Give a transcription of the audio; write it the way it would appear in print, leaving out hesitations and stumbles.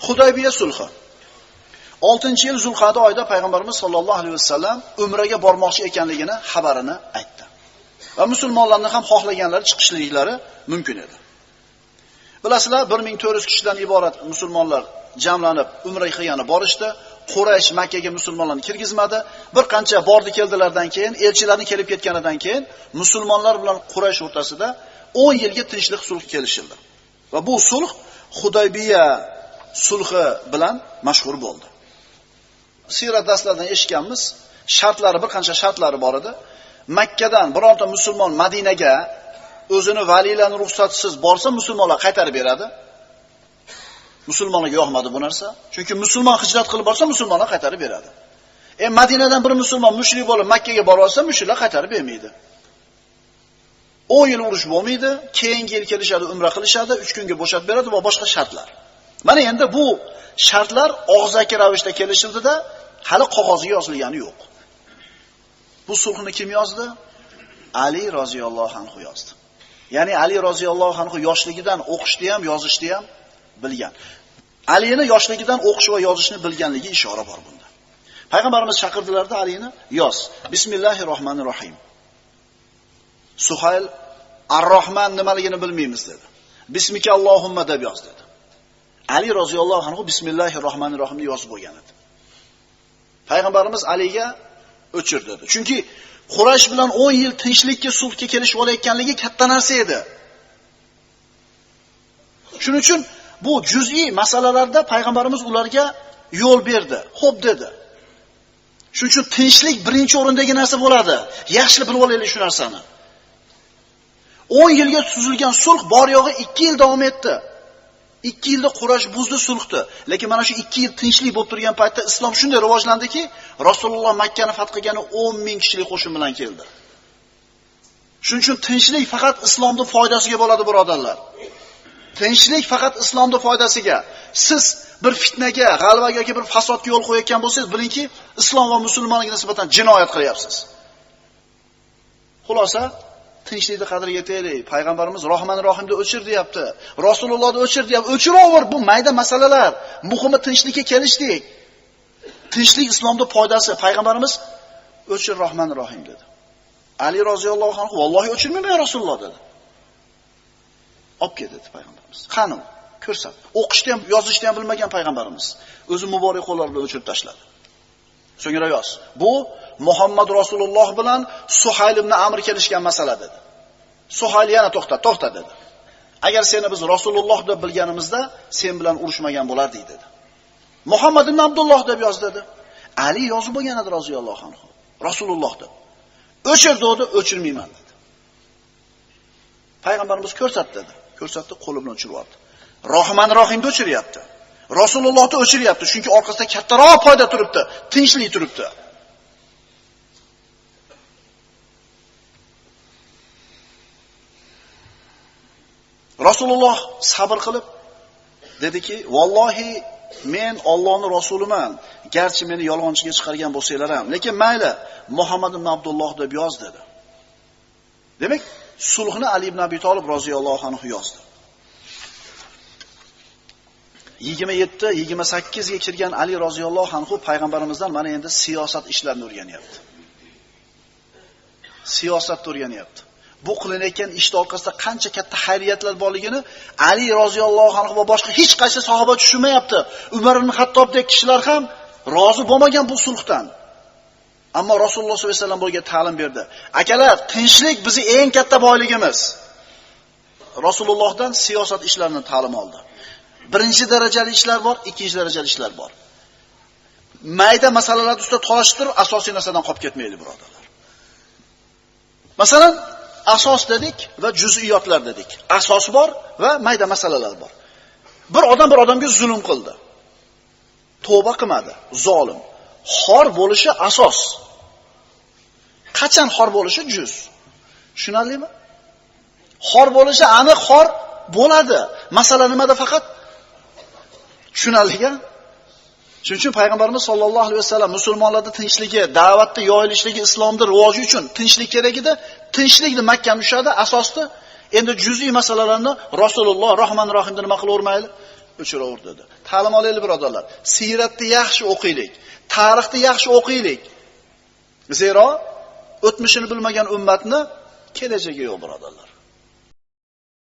Hudaybiya sulhi. 6-yil Zulqa'da oyida payg'ambarimiz sollallohu alayhi vasallam umraga bormoqchi ekanligini xabarini aytdi. Va musulmonlarning ham xohlaganlari chiqishliklari mumkin edi. Bilasizlar, 1400 kishidan iborat musulmonlar jamlanib umra qilgani borishdi. Quraysh Makkaga musulmonlarni kirgizmadi. Bir qancha bordi keldilardan keyin, elchilarning kelib ketganidan keyin musulmonlar bilan Quraysh o'rtasida 10 yilga tinchlik sulh kelishildi. Va bu sulh Hudaybiya sulhi bilan mashhur bo'ldi. Sirat darslardan eshitganmiz, shartlari bir qancha shartlari bor edi. Makkadan birorta musulmon Madinaga o'zini valiylarning ruxsatisiz borsa, musulmonlar qaytarib beradi. Musulmonlarga yoqmadi bu narsa. Chunki musulmon hijrat qilib borsa, musulmonlar qaytarib beradi. Madinadan bir musulmon mushrik bo'lib Makkaga borib olsa, mushriklar qaytarib bermaydi. 10 yil urush bo'lmaydi, keyingi yil kelishadi, umra qilishadi, 3 kunga bo'shatib beradi va boshqa shartlar. Mana endi bu shartlar og'zaki ravishda kelishildida, hali qog'ozga yozilgani yo'q. Bu sulhni kim yozdi? Ali roziyallohu anhu yozdi. Ya'ni Ali roziyallohu anhu yoshligidan o'qishni ham, yozishni ham bilgan. Alini yoshligidan o'qish va yozishni bilganligi ishora bor bunda. Payg'ambarimiz chaqirdilarda Alini yoz. Bismillahirrohmanirrohim. Suhayl Ar-Rahman nimaligini bilmaymiz dedi. Bismika Allohumma deb yoz dedi. Ali roziyallohu anhu Bismillahirrohmanirrohimni yozib qo'ygan edi. Payg'ambarimiz Aliga o'chir dedi. Chunki Quraysh bilan 10 yil tinchlikka, sulhga kelishib olayotganligi katta narsa edi. Shuning uchun bu juz'iy masalalarda payg'ambarimiz ularga yo'l berdi. Xo'p dedi. Shuning uchun tinchlik birinchi o'rindagi narsa bo'ladi. Yaxshi bilib olaylik shu narsani. 10 yilga tuzilgan sulh bor yo'g'i 2 yil davom etdi. 2 yilda Quraysh buzdi sulhni. Lekin mana shu 2 yil tinchlik bo'lib turgan paytda islom shunday rivojlandiki, Rasululloh Makkani fath qilgani 10 ming kishilik qo'shin bilan keldi. Shuning uchun tinchlik faqat islomning foydasiga bo'ladi, birodarlar. Tinchlik faqat islomning foydasiga. Siz bir fitnaga, g'alvaga yoki bir fasodga yo'l qo'yayotgan bo'lsangiz, bilingki, islom va musulmonlarga nisbatan jinoyat qilyapsiz. Xulosa, tinchlikni qadriga yetaylik. Payg'ambarimiz Rohmanir Rohimni o'chir deyapti. Rasulullohni o'chir deyapti. O'chiraver, bu mayda masalalar. Muhimi tinchlikka kelishdik. Tinchlik islomning foydasi. Payg'ambarimiz o'chir Rohmanir Rohim dedi. Ali roziyallohu anhu vallohi o'chirmayman Rasululloh dedi. Olib ket dedi payg'ambarimiz. Qani, ko'rsat. O'qishni ham, yozishni ham bilmagan payg'ambarimiz o'zi muborak qo'llar bilan o'chirib tashladi. So'ngra yoz. Bu Muhammad Rasululloh bilan Suhayl ibn Amr kelishgan masala dedi. Suhayl yana to'xta dedi. Agar seni biz Rasululloh deb bilganimizda sen bilan urushmagan bo'lardik dedi. Muhammad ibn Abdulloh deb yoz dedi. Ali yozib bo'lgan edi roziyallohu anhu. Rasululloh deb. O'chir dedi, o'chirmayman dedi. Payg'ambarimiz ko'rsat dedi. Ko'rsatdi, qo'li bilan o'chirib oldi. Rohmanir Rohimni o'chiryapti. Rasulullohni o'chiryapti, chunki orqasida kattaroq foyda turibdi, tinchlik turibdi. Rasululloh sabr qilib dediki, "Vallohi men Allohning rasuliman. Garchi meni yolg'onchiga chiqargan bo'lsanglar ham, lekin mayli, Muhammad ibn Abdulloh deb yoz" dedi. Demak, sulhni Ali ibn Abi Talib roziyallohu anhu yozdi. 27-28 ga kirgan Ali roziyallohu anhu payg'ambarimizdan mana endi siyosat ishlarini o'rganyapti. Siyosatni o'rganyapti. Bu qilinayotgan ishning orqasida qancha katta xayriyatlar borligini Ali roziyallohu anhu va boshqa hech qaysi sahoba tushunmayapti. Umar ibn Xattobdek kishilar ham rozi bo'lmagan bu sulhdan. Ammo Rasululloh sollallohu alayhi vasallam bo'lga ta'lim berdi. Akalar, tinchlik bizning eng katta boyligimiz. Rasulullohdan siyosat ishlarini ta'lim oldi. Birinchi darajali ishlar bor, ikkinchi darajali ishlar bor. Mayda masalalar ustida talashtirib, asosiy narsadan qolib ketmaylik, birodarlar. Masalan, asos dedik va juz'iyotlar dedik. Asos bor va mayda masalalar bor. Bir odam bir odamga zulm qildi. Tavba qilmadi, zolim. Xor bo'lishi asos. Qachon xor bo'lishi juz. Tushunarlimi? Xor bo'lishi aniq xor bo'ladi. Masala nimada faqat? Tushunarliga? Shuning uchun payg'ambarimiz sollallohu alayhi vasallam musulmonlarning tinchligi, da'vatda yoyilishligi, islomda rivoji uchun tinchlik kerak edi. Tinchlikni mahkam ushladi, asosni. Endi juz'iy masalalarni Rasululloh Rahmanir Rohimda nima qilavermaydi? o'chiraver dedi. Ta'lim olaylik birodarlar. Siyratni yaxshi o'qiylik, tarixni yaxshi o'qiylik. Zero o'tmishini bilmagan ummatni kelajagi yo'q birodarlar.